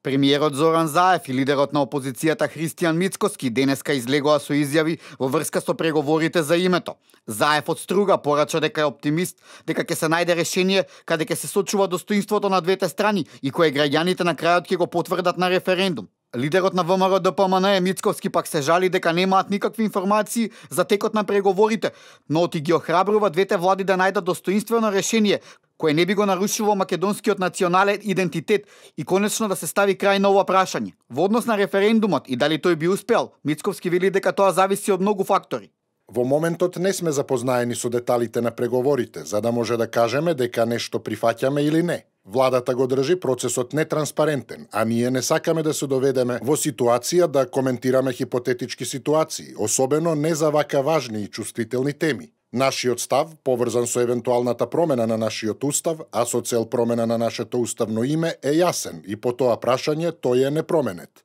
Премиерот Зоран Заев и лидерот на опозицијата Христијан Мицкоски денеска излегоа со изјави во врска со преговорите за името. Заев од струга порача дека е оптимист, дека ќе се најде решение каде ќе се сочува достоинството на двете страни и кое граѓаните на крајот ќе го потврдат на референдум. Лидерот на ВМРО ДПМН Мицковски пак се жали дека немаат никакви информации за текот на преговорите, но оти ги охрабрува двете влади да најдат достоинствено решение кое не би го нарушило македонскиот национален идентитет и конечно да се стави крај на ова прашање. Во однос на референдумот и дали тој би успел, Мицковски вели дека тоа зависи од многу фактори. Во моментот не сме запознаени со деталите на преговорите, за да може да кажеме дека нешто прифаќаме или не. Владата го држи процесот нетранспарентен, а ние не сакаме да се доведеме во ситуација да коментираме хипотетички ситуации, особено не за вака важни и чувствителни теми. Нашиот став, поврзан со евентуалната промена на нашиот устав, а со цел промена на нашето уставно име, е јасен и по тоа прашање тој е непроменет.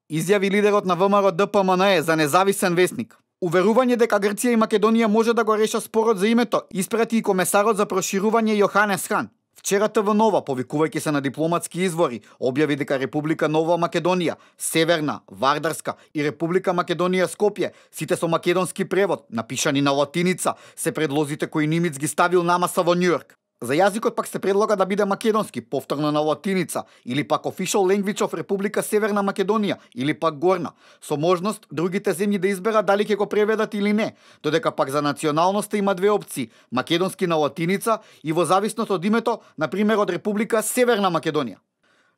Изјави лидерот на ВМРО ДПМН за независен весник. Уверување дека Грција и Македонија може да го реша спорот за името, испрати и комесарот за проширување Јоханес Хан. Вчера ТВ Нова, повикувајќи се на дипломатски извори, објави дека Република Нова Македонија, Северна, Вардарска и Република Македонија Скопје, сите со македонски превод, напишани на латиница, се предлозите кои Нимиц ги ставил на маса во Њујорк. За јазикот пак се предлога да биде македонски, повторно на латиница, или пак Official Language of Република Северна Македонија, или пак Горна, со можност другите земји да изберат дали ќе го преведат или не, додека пак за националноста има две опции, македонски на латиница и во зависност од името, например од Република Северна Македонија.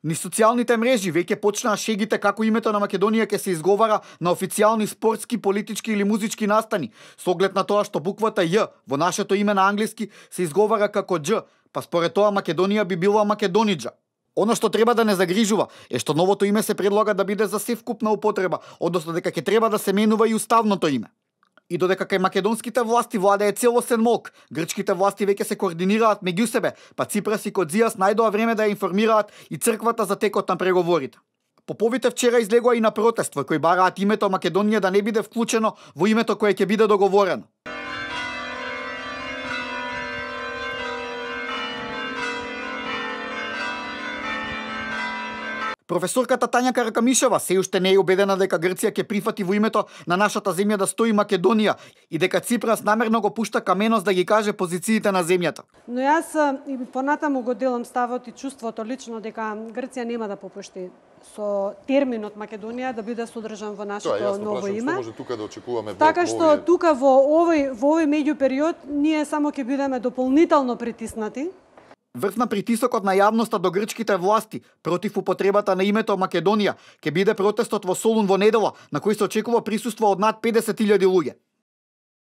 Ни социјалните мрежи веќе почнаа шегите како името на Македонија ќе се изговара на официјални спортски, политички или музички настани, со оглед на тоа што буквата Ј во нашето име на англиски се изговара како Дж, па според тоа Македонија би била Македониџа. Оно што треба да не загрижува е што новото име се предлага да биде за севкупна употреба, односно дека ќе треба да се менува и уставното име. И додека кај македонските власти владее целосен мок, грчките власти веќе се координираат меѓу себе, па Ципрас и Кодзијас најдоа време да ја информираат и црквата за текот на преговорите. Поповите вчера излегоа и на протест во кој бараат името Македонија да не биде вклучено во името кое ќе биде договорено. Професорката Тања Каракамишева се уште не е убедена дека Грција ќе прифати во името на нашата земја да стои Македонија и дека Ципрас намерно го пушта каменос да ги каже позициите на земјата. Но јас и понатаму го делам ставот и чувството лично дека Грција нема да попушти со терминот Македонија да биде содржан во нашето ново име. Може тука да очекуваме така што тука во овој меѓупериод ние само ќе бидеме дополнително притиснати. Врв на притисокот на јавноста до грчките власти против употребата на името Македонија ќе биде протестот во Солун во недела, на кој се очекува присуство од над 50.000 луѓе.